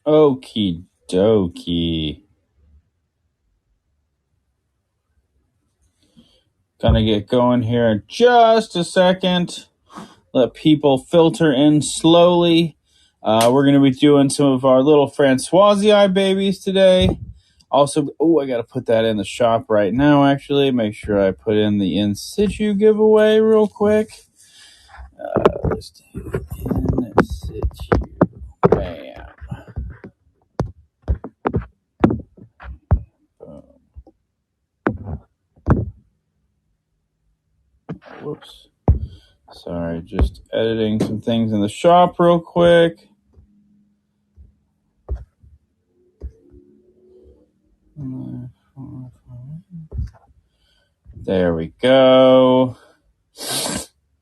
Okie dokie. Gonna get going here in just a second. Let people filter in slowly. We're going to be doing some of our little Francoisii babies today. Also, I got to put that in the shop right now, actually. Make sure I put in the In Situ giveaway real quick. Let's do In Situ. Bam. Boom. Whoops. Sorry, just editing some things in the shop real quick. There we go.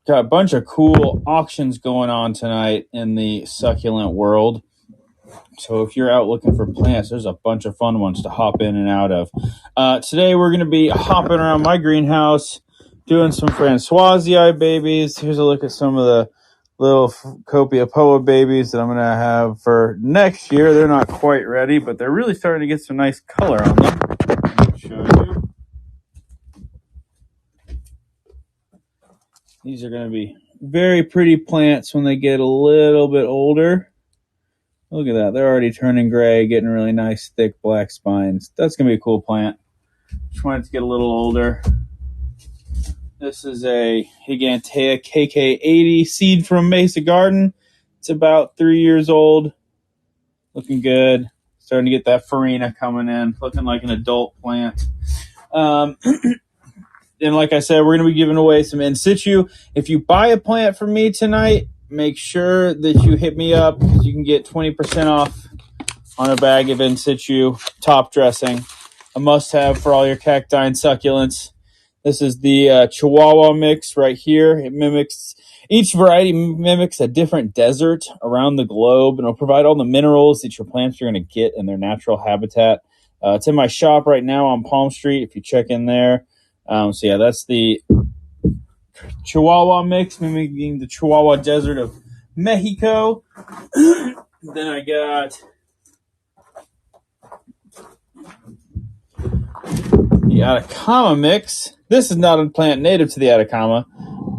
Got a bunch of cool auctions going on tonight in the succulent world. So if you're out looking for plants, there's a bunch of fun ones to hop in and out of. Today we're going to be hopping around my greenhouse, doing some Francoisii babies. Here's a look at some of the little Copiapoa babies that I'm going to have for next year. They're not quite ready, but they're really starting to get some nice color on them. Let me show you. These are going to be very pretty plants when they get a little bit older. Look at that. They're already turning gray, getting really nice, thick black spines. That's going to be a cool plant. Just wanted to get a little older. This is a Gigantea KK80 seed from Mesa Garden. It's about 3 years old. Looking good. Starting to get that farina coming in. Looking like an adult plant. And like I said, we're going to be giving away some In Situ. If you buy a plant from me tonight, make sure that you hit me up. You can get 20% off on a bag of In Situ top dressing. A must-have for all your cacti and succulents. This is the Chihuahua mix right here. Each variety mimics a different desert around the globe, and it'll provide all the minerals that your plants are going to get in their natural habitat. It's in my shop right now on Palm Street, if you check in there. That's the Chihuahua mix, mimicking the Chihuahua Desert of Mexico. Then I got the Atacama mix. This is not a plant native to the Atacama,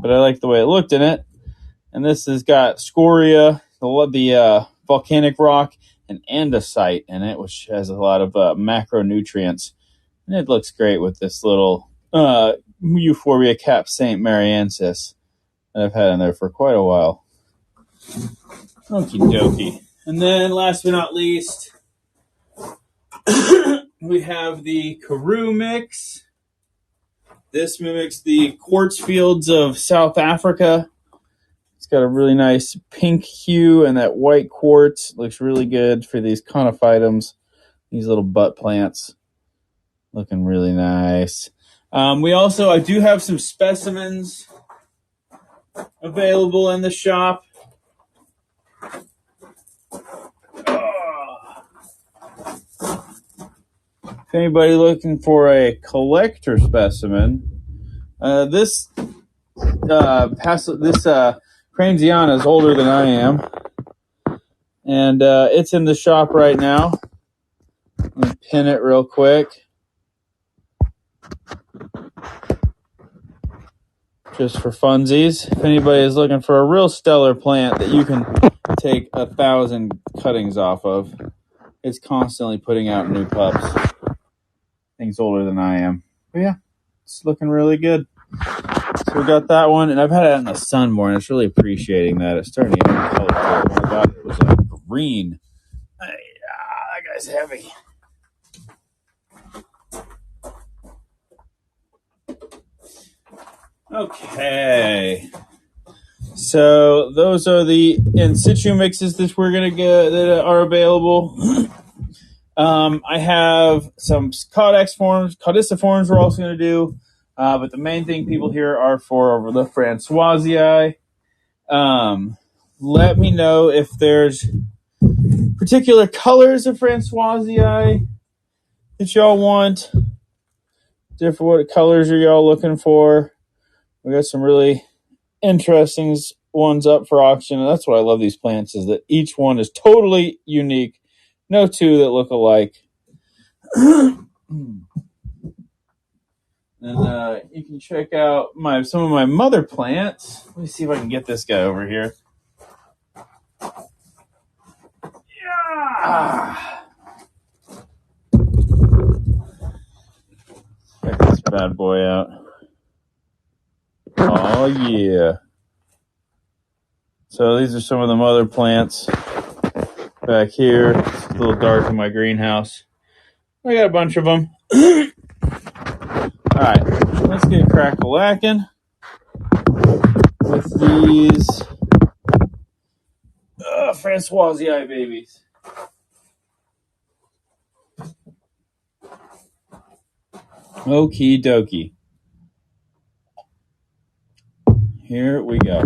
but I like the way it looked in it. And this has got scoria, the volcanic rock, and andesite in it, which has a lot of macronutrients. And it looks great with this little Euphorbia cap St. Mariensis that I've had in there for quite a while. Okie dokie. And then last but not least, we have the Karoo mix. This mimics the quartz fields of South Africa. It's got a really nice pink hue and that white quartz. Looks really good for these conophytums, these little butt plants. Looking really nice. I do have some specimens available in the shop. If anybody looking for a collector specimen, this Cranziana is older than I am, and it's in the shop right now. Let me pin it real quick. Just for funsies. If anybody is looking for a real stellar plant that you can take 1,000 cuttings off of, it's constantly putting out new pups. Thing's older than I am. But yeah, it's looking really good. So we got that one, and I've had it out in the sun more, and it's really appreciating that. It's starting to get more color. Oh my God, it was like green. That guy's heavy. Okay, so those are the In Situ mixes that we're gonna get that are available. I have some caudiciforms we're also gonna do, but the main thing people here are for the Francoisii. Let me know if there's particular colors of Francoisii that y'all want. What colors are y'all looking for? We got some really interesting ones up for auction. And that's what I love these plants, is that each one is totally unique No two that look alike. And you can check out some of my mother plants. Let me see if I can get this guy over here. Yeah! Check this bad boy out. Oh, yeah. So these are some of the mother plants back here. It's a little dark in my greenhouse. I got a bunch of them. All right, let's get crack-a-lacking with these Francoisii babies. Okie dokie. Here we go.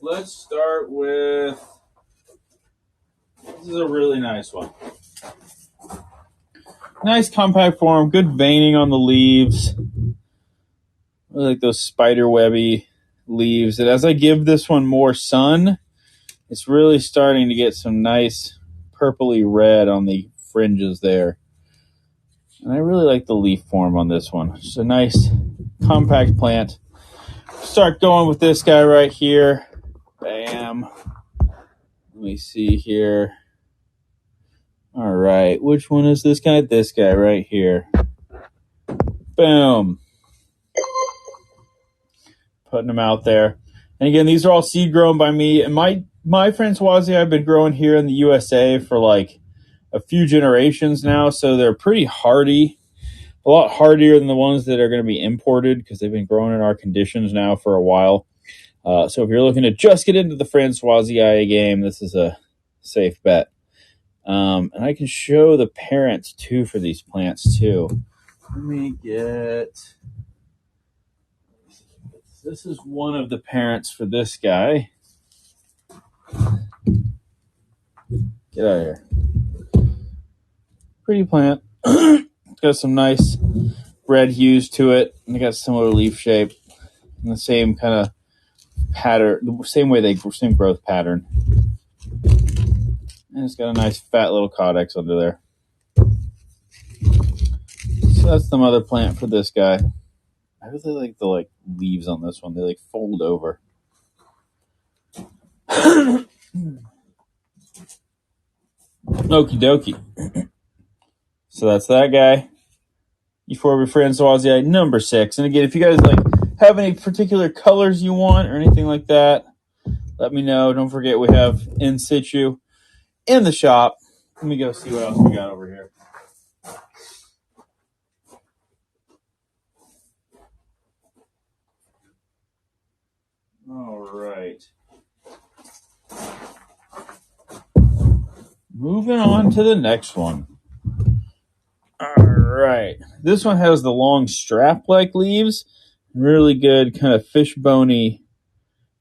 Let's start with, this is a really nice one. Nice compact form, good veining on the leaves. I like those spider webby leaves. And as I give this one more sun, it's really starting to get some nice purpley red on the fringes there. And I really like the leaf form on this one. It's a nice compact plant. Start going with this guy right here. Bam. Let me see here. All right. Which one is this guy? This guy right here. Boom. Putting them out there. And again, these are all seed grown by me. And my Francoisii I've been growing here in the USA for like a few generations now. So they're pretty hardy. A lot hardier than the ones that are going to be imported because they've been growing in our conditions now for a while. So if you're looking to just get into the Francoisii game, this is a safe bet. And I can show the parents too for these plants too. Let me get, this is one of the parents for this guy. Get out of here. Pretty plant. It's got some nice red hues to it. And it got similar leaf shape and the same kind of pattern, the same growth pattern. And it's got a nice fat little caudex under there. So that's the mother plant for this guy. I really like the leaves on this one. They fold over. Okie dokie. So that's that guy. Euphorbia Francoisii number 6. And again, if you guys have any particular colors you want or anything like that, let me know. Don't forget we have In Situ in the shop. Let me go see what else we got over here. All right. Moving on to the next one. All right. This one has the long strap-like leaves. Really good kind of fish-bony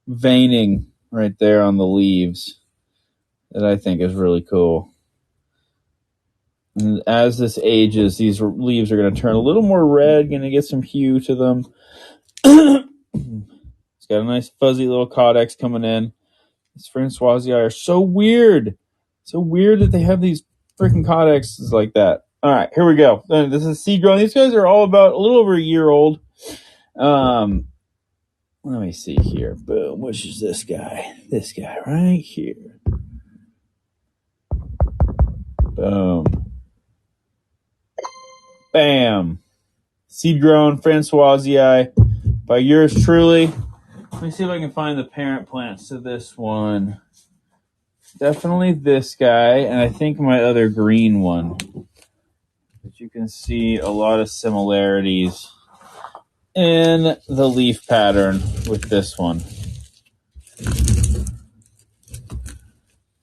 veining right there on the leaves that I think is really cool. And as this ages, these leaves are going to turn a little more red, going to get some hue to them. It's got a nice fuzzy little caudex coming in. These Francoisii are so weird. So weird that they have these freaking codexes like that. All right, here we go. This is seed grown. These guys are all about a little over a year old. Let me see here. Boom. Which is this guy? This guy right here. Boom. Bam. Seed grown Francoisii by yours truly. Let me see if I can find the parent plants to this one. Definitely this guy, and I think my other green one. But you can see a lot of similarities in the leaf pattern with this one.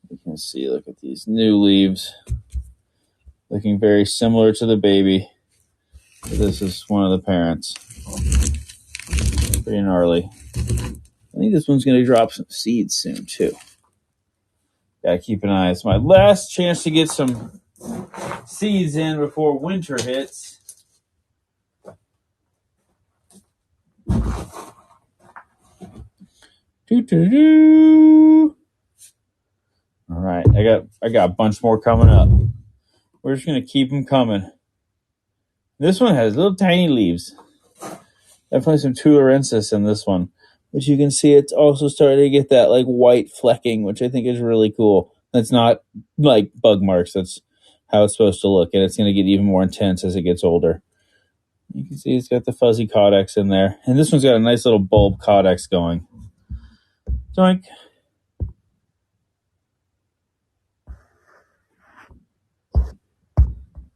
You can see, look at these new leaves. Looking very similar to the baby. This is one of the parents. Pretty gnarly. I think this one's going to drop some seeds soon, too. Gotta keep an eye. It's my last chance to get some seeds in before winter hits. Doo-doo-doo. All right, I got a bunch more coming up. We're just gonna keep them coming. This one has little tiny leaves. Definitely some tularensis in this one, but you can see it's also starting to get that like white flecking, which I think is really cool. That's not like bug marks. That's how it's supposed to look, and it's going to get even more intense as it gets older. You can see it's got the fuzzy caudex in there, and this one's got a nice little bulb caudex going. Doink.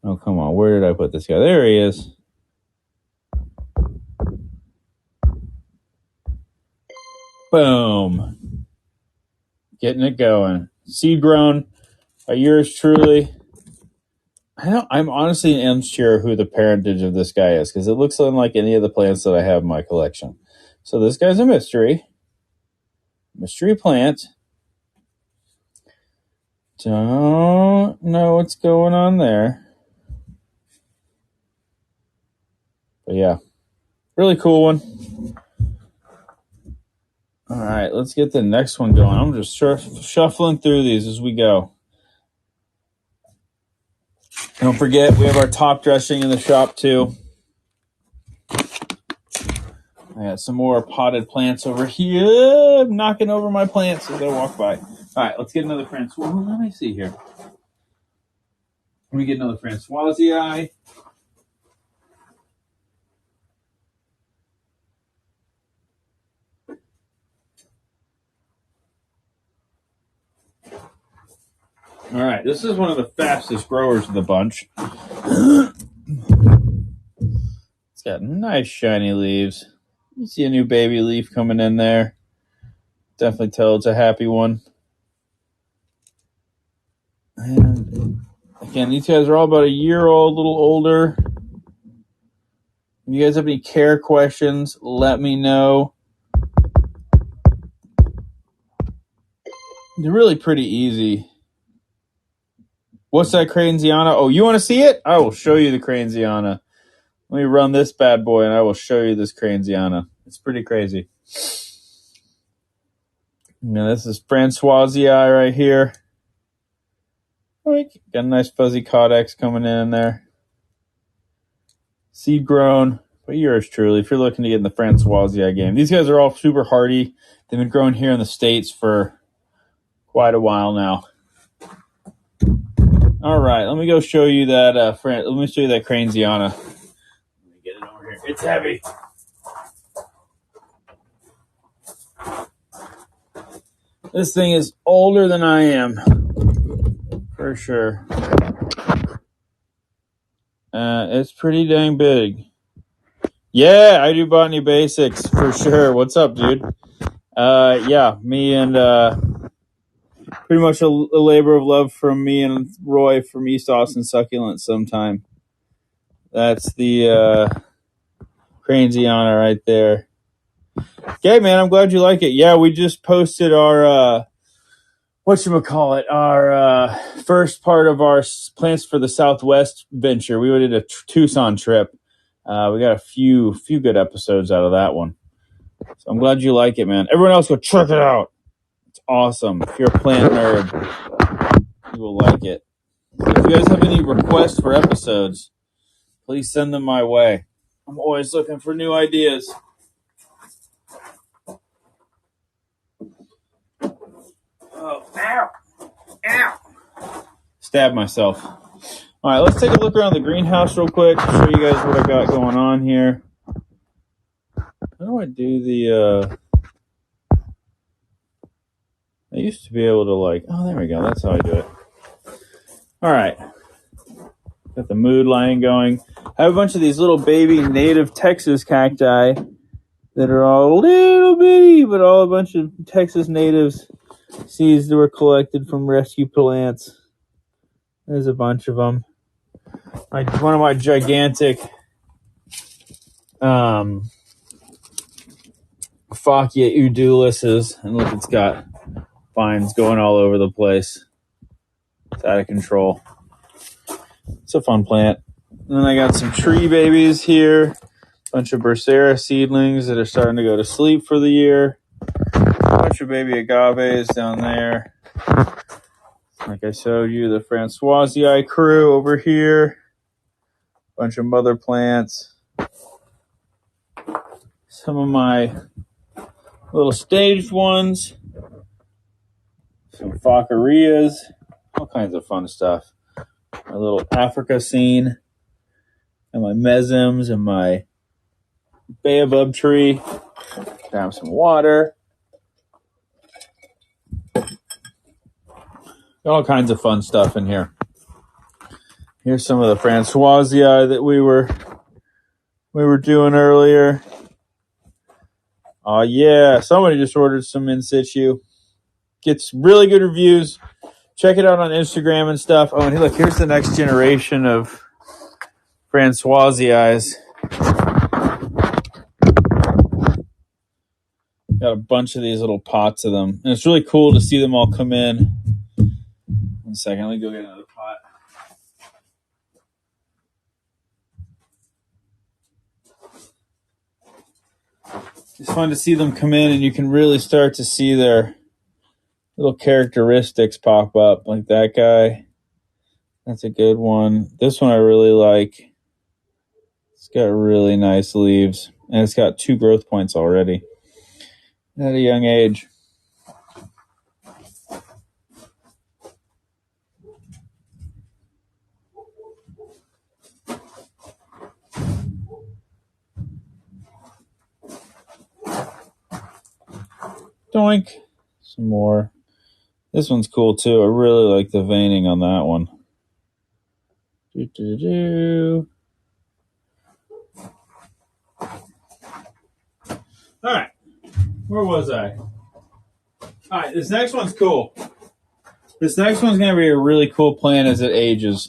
Oh, come on. Where did I put this guy? There he is. Boom. Getting it going. Seed grown by yours truly. I'm honestly unsure who the parentage of this guy is because it looks unlike any of the plants that I have in my collection. So this guy's a mystery. Mystery plant. Don't know what's going on there. But yeah, really cool one. All right, let's get the next one going. I'm just shuffling through these as we go. Don't forget, we have our top dressing in the shop too. I got some more potted plants over here. I'm knocking over my plants as I walk by. All right, let's get another Francois. Let me see here. Let me get another Francoisii. All right, this is one of the fastest growers of the bunch. It's got nice shiny leaves. You see a new baby leaf coming in there. Definitely tell it's a happy one. And again, these guys are all about a year old, a little older. If you guys have any care questions, let me know. They're really pretty easy. What's that Craneziana? Oh, you want to see it? I will show you the Craneziana. Let me run this bad boy and I will show you this Craneziana. It's pretty crazy. Now, this is Francoisii right here. Got a nice fuzzy caudex coming in there. Seed grown. But yours truly, if you're looking to get in the Francoisii game. These guys are all super hardy. They've been growing here in the States for quite a while now. All right, let me go show you that. Let me show you that Craneziana. Let me get it over here. It's heavy. This thing is older than I am, for sure. It's pretty dang big. Yeah, I do botany basics for sure. What's up, dude? Yeah, me and pretty much a labor of love from me and Roy from East Austin Succulents sometime. That's the Craneziana right there. Okay, man, I'm glad you like it. Yeah, we just posted our whatchamacallit, our first part of our plans for the Southwest venture. We did a Tucson trip. We got a few good episodes out of that one. So I'm glad you like it, man. Everyone else go check it out. It's awesome. If you're a plant nerd, you will like it. So if you guys have any requests for episodes, please send them my way. I'm always looking for new ideas. Oh, ow. Ow. Stab myself. All right, let's take a look around the greenhouse real quick. Show you guys what I got going on here. How do I do the... I used to be able to oh, there we go. That's how I do it. All right. Got the mood lion going. I have a bunch of these little baby native Texas cacti that are all little bitty, but all a bunch of Texas natives. Seeds that were collected from rescue plants. There's a bunch of them. One of my gigantic Phakia Udulis, and look, it's got vines going all over the place. It's out of control. It's a fun plant. And then I got some tree babies here. Bunch of Bursera seedlings that are starting to go to sleep for the year. A bunch of baby agaves down there. Like I showed you, the Francoisii crew over here. Bunch of mother plants. Some of my little staged ones. Some Phacarias. All kinds of fun stuff. My little Africa scene. And my mesums and my baobab tree. Grab some water. All kinds of fun stuff in here. Here's some of the Francoisii that we were doing earlier. Oh yeah, somebody just ordered some In Situ. Gets really good reviews. Check it out on Instagram and stuff. Oh, and look, here's the next generation of Francoisii. Got a bunch of these little pots of them. And it's really cool to see them all come in. 1 second, let me go get another pot. It's fun to see them come in, and you can really start to see their little characteristics pop up. Like that guy. That's a good one. This one I really like. It's got really nice leaves. And it's got 2 growth points already at a young age. Doink. Some more. This one's cool too. I really like the veining on that one. All right. Where was I? All right. This next one's cool. This next one's going to be a really cool plant as it ages.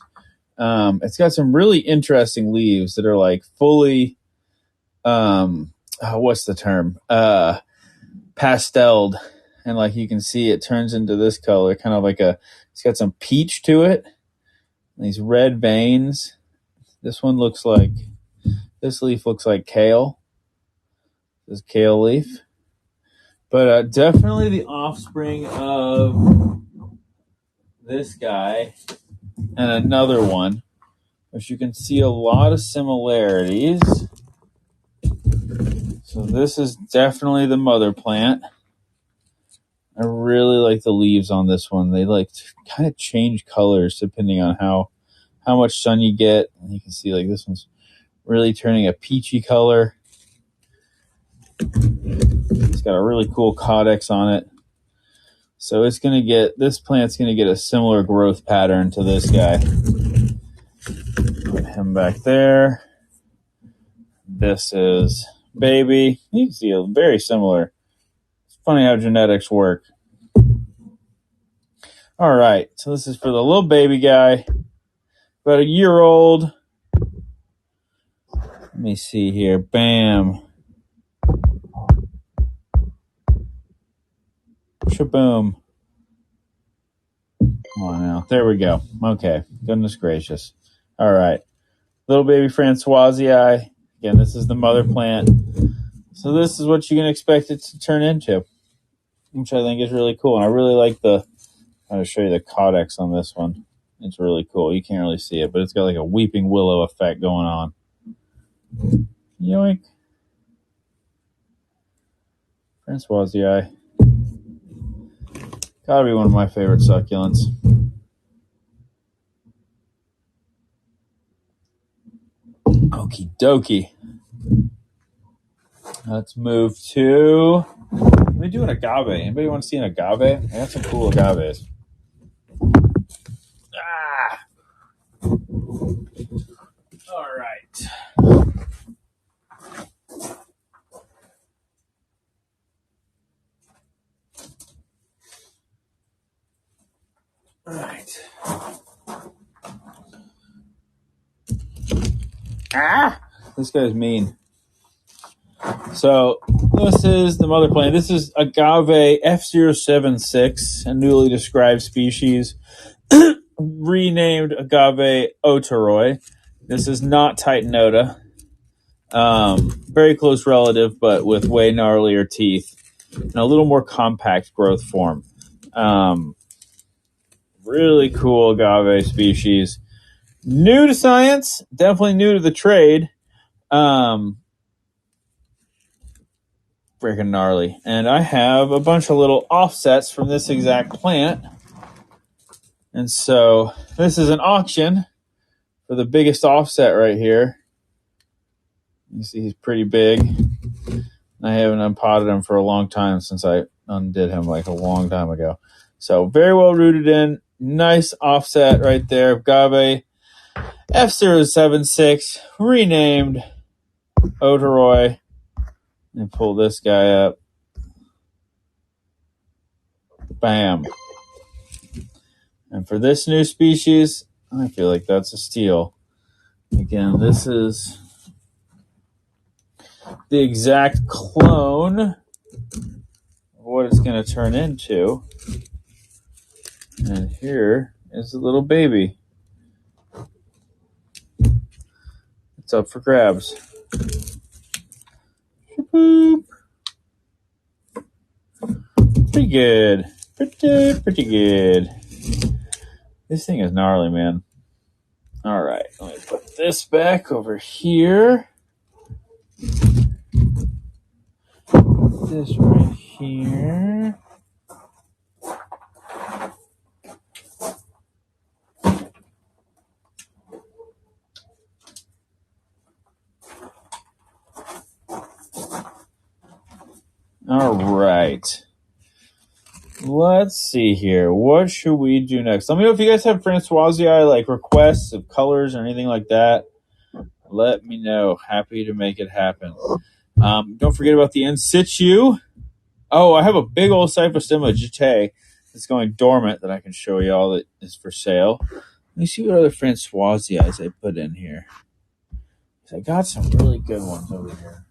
It's got some really interesting leaves that are like fully, what's the term? Pasteled. And like you can see, it turns into this color, kind of like it's got some peach to it. These red veins. This leaf looks like kale. This is kale leaf. But definitely the offspring of this guy and another one, which you can see a lot of similarities. So this is definitely the mother plant. I really like the leaves on this one. They like to kind of change colors depending on how much sun you get. And you can see like this one's really turning a peachy color. It's got a really cool codex on it. So this plant's going to get a similar growth pattern to this guy. Put him back there. This is baby. You can see a very similar. It's funny how genetics work. All right, so this is for the little baby guy, about a year old. Let me see here. Bam. Shaboom. Come on now. There we go. Okay. Goodness gracious. All right. Little baby Francoisii. Again, this is the mother plant. So this is what you can expect it to turn into, which I think is really cool. And I really like I'm going to show you the codex on this one. It's really cool. You can't really see it, but it's got like a weeping willow effect going on. Yoink. Francoisii. Gotta be one of my favorite succulents. Okie dokie. Let's move to... Let me do an agave. Anybody want to see an agave? I got some cool agaves. All right. All right. This guy's mean. So this is the mother plant. This is agave F076, a newly described species, renamed agave Otoroi. This is not Titanota. Very close relative, but with way gnarlier teeth and a little more compact growth form. really cool agave species. New to science, definitely new to the trade. Freaking gnarly. And I have a bunch of little offsets from this exact plant. And so this is an auction for the biggest offset right here. You see he's pretty big. I haven't unpotted him for a long time since I undid him like a long time ago. So very well rooted in. Nice offset right there. Agave F076, renamed Otoroy. And pull this guy up. Bam. And for this new species, I feel like that's a steal. Again, this is the exact clone of what it's going to turn into. And here is the little baby. It's up for grabs. Boop. Pretty good. Pretty good. This thing is gnarly, man. All right, let me put this back over here. This right here. All right. Let's see here. What should we do next? Let me know if you guys have Francoisii like requests of colors or anything like that. Let me know. Happy to make it happen. Don't forget about the In Situ. Oh, I have a big old Cyphostemma jete that's going dormant that I can show y'all that is for sale. Let me see what other Francoisii I put in here. I got some really good ones over here.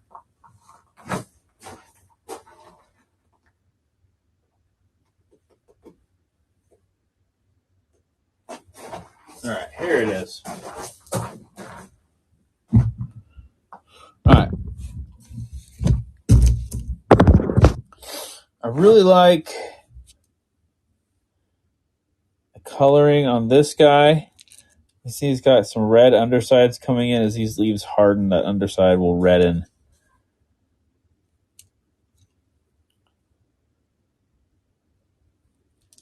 All right, here it is. All right. I really like the coloring on this guy. You see he's got some red undersides coming in. As these leaves harden, that underside will redden.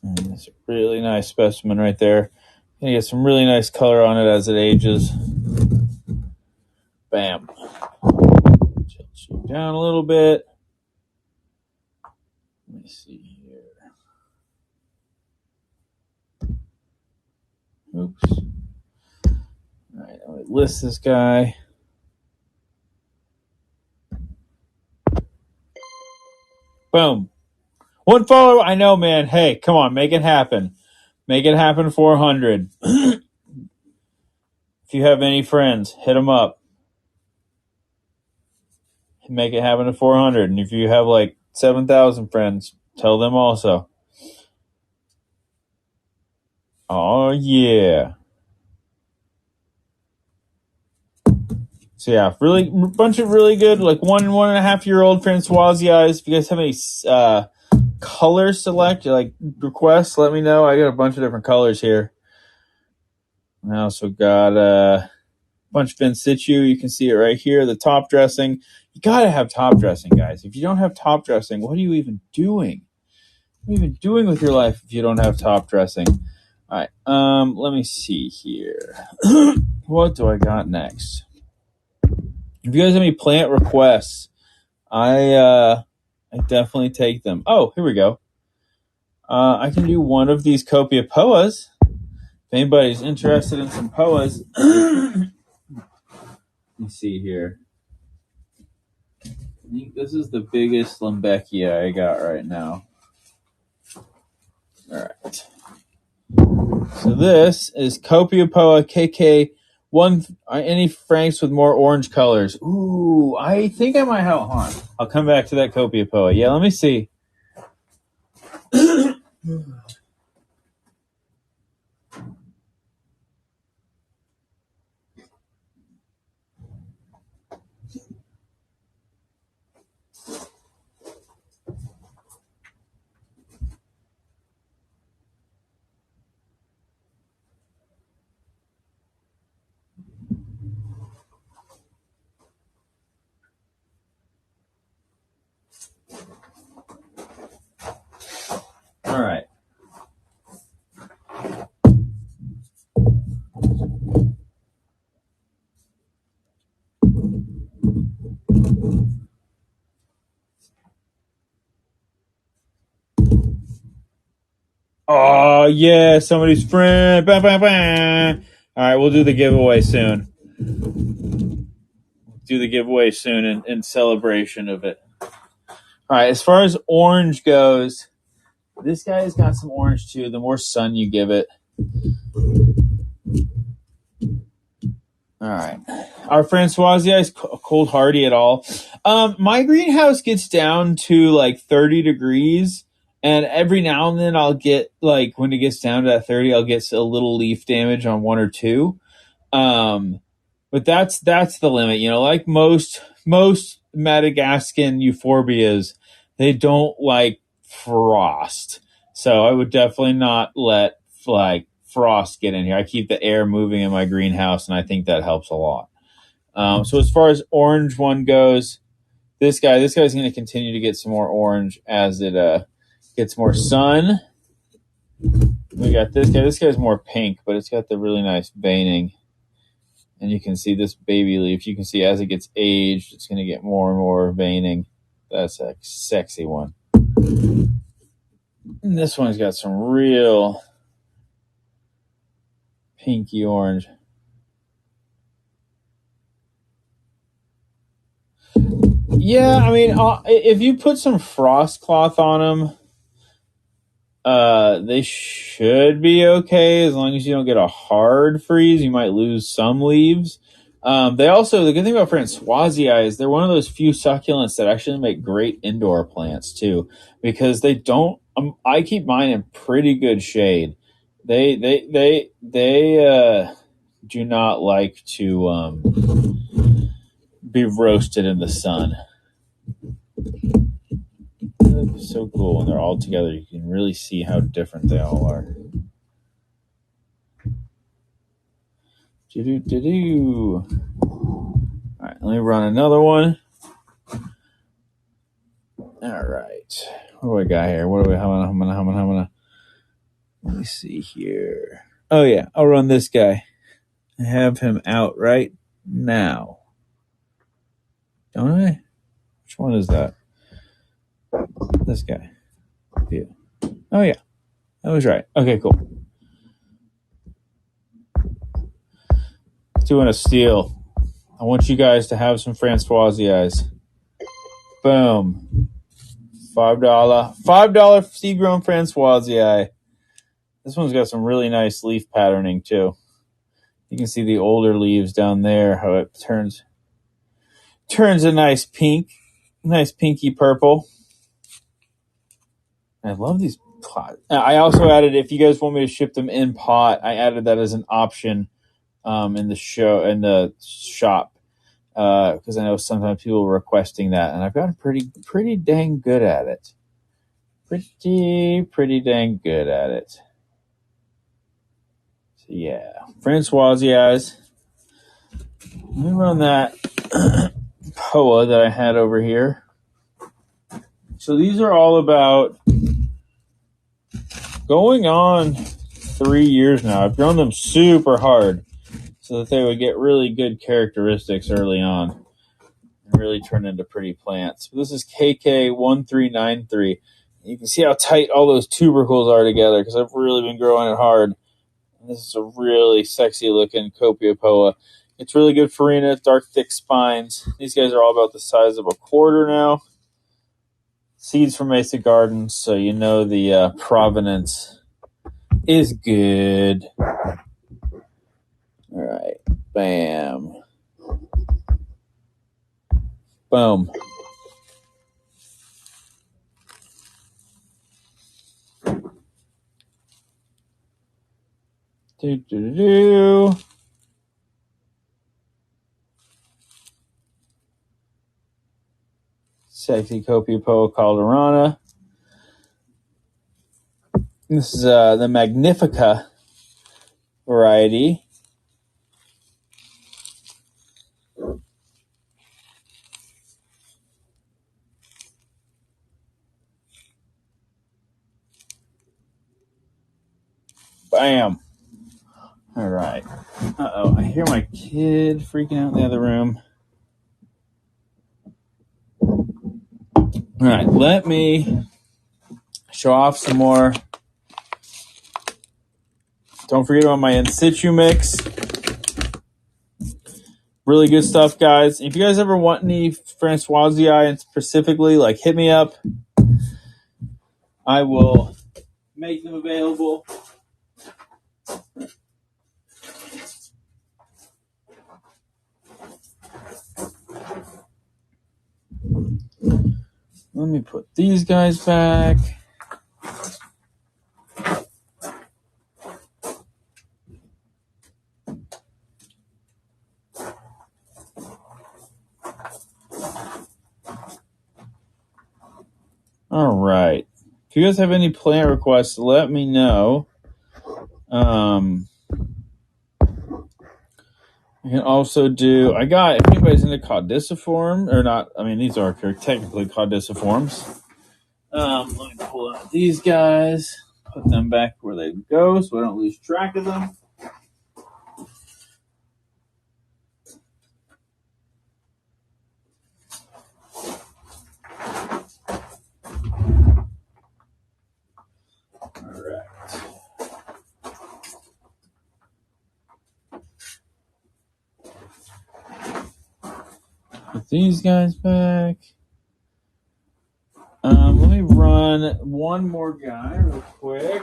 And it's a really nice specimen right there. You get some really nice color on it as it ages. Bam. Tilt you down a little bit. Let me see here. Oops. All right, I'm going to list this guy. Boom. One follower. I know, man. Hey, come on. Make it happen. Make it happen 400. If you have any friends, hit them up. Make it happen to 400. And if you have like 7,000 friends, tell them also. Oh, yeah. So, yeah, really, bunch of really good, like 1.5-year-old Francoisii. If you guys have any color select, like requests, let me know. I got a bunch of different colors here. I also got a bunch of In Situ. You can see it right here. The top dressing. You got to have top dressing, guys. If you don't have top dressing, what are you even doing? What are you even doing with your life if you don't have top dressing? All right. Let me see here. What do I got next? If you guys have any plant requests, I definitely take them. Oh, here we go. I can do one of these Copia Poas. If anybody's interested in some Poas, let me see here. I think this is the biggest Lembekia I got right now. All right. So this is Copia Poa KK1. Any Franks with more orange colors? Ooh, I think I might have. Hold on. I'll come back to that Copia Poa. Yeah, let me see. All right. Oh, yeah, somebody's friend. Bah, bah, bah. All right, we'll do the giveaway soon. Do the giveaway soon in celebration of it. All right, as far as orange goes, this guy's got some orange too. The more sun you give it. All right. Our Francoisie is cold hardy at all. My greenhouse gets down to like 30 degrees. And every now and then I'll get like when it gets down to that 30, I'll get a little leaf damage on one or two. But that's the limit, you know, like most Madagascan euphorbias, they don't like frost. So I would definitely not let like frost get in here. I keep the air moving in my greenhouse, and I think that helps a lot. So as far as orange one goes, this guy's going to continue to get some more orange as it gets more sun. We got this guy. This guy's more pink, but it's got the really nice veining. And you can see this baby leaf. You can see as it gets aged, it's going to get more and more veining. That's a sexy one. And this one's got some real pinky orange. Yeah, I mean, if you put some frost cloth on them, they should be okay as long as you don't get a hard freeze. You might lose some leaves. The good thing about Francoisie is they're one of those few succulents that actually make great indoor plants too, because they don't. I keep mine in pretty good shade. They do not like to be roasted in the sun. It's so cool when they're all together. You can really see how different they all are. All right, let me run another one. All right, what do I got here? What do we? How many? Let me see here. Oh yeah, I'll run this guy. I have him out right now. Don't I? Which one is that? This guy. Yeah. Oh yeah, I was right. Okay, cool. Doing a steal. I want you guys to have some Francoisie. Boom. $5 seed-grown Francoisie. This one's got some really nice leaf patterning too. You can see the older leaves down there, how it turns a nice pinky purple. I love these pots. I also added, if you guys want me to ship them in pot, I added that as an option in the shop. Because I know sometimes people are requesting that, and I've gotten pretty dang good at it. Pretty dang good at it. So yeah, Francoisie. Let me run that POA that I had over here. So these are all about going on 3 years now. I've grown them super hard so that they would get really good characteristics early on and really turn into pretty plants. This is KK1393. You can see how tight all those tubercles are together because I've really been growing it hard. And this is a really sexy looking Copia Poa. It's really good farina, dark, thick spines. These guys are all about the size of a quarter now. Seeds from Mesa Gardens, so you know the provenance is good. All right, bam, boom. Do. Sexy Copia Poa Calderana. This is the Magnifica variety. Bam. All right. Uh-oh, I hear my kid freaking out in the other room. All right, let me show off some more. Don't forget about my In Situ mix. Really good stuff, guys. If you guys ever want any Francoisii specifically, like, hit me up. I will make them available. Let me put these guys back. All right. If you guys have any plant requests, let me know. You can also do, if anybody's into caudiciform, or not, I mean, these are technically caudiciforms. Let me pull out these guys, put them back where they go so I don't lose track of them. All right. Put these guys back. Let me run one more guy real quick.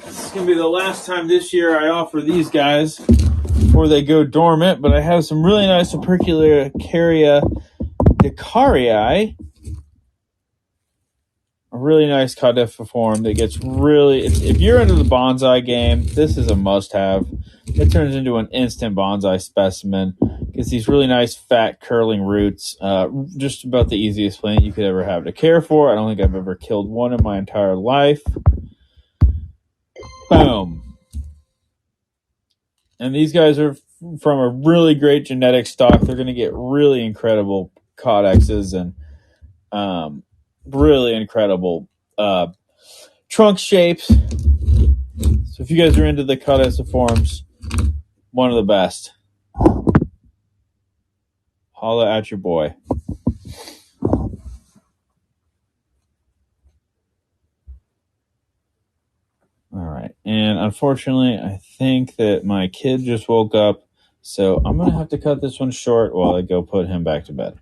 This is going to be the last time this year I offer these guys before they go dormant, but I have some really nice Opercularia decarii. A really nice caudiform that gets really... If you're into the bonsai game, this is a must-have. It turns into an instant bonsai specimen. Gets these really nice, fat, curling roots. Just about the easiest plant you could ever have to care for. I don't think I've ever killed one in my entire life. Boom. And these guys are from a really great genetic stock. They're going to get really incredible codexes and really incredible trunk shapes. So if you guys are into the caudiciforms, one of the best. Holla at your boy. All right. And unfortunately, I think that my kid just woke up, so I'm going to have to cut this one short while I go put him back to bed.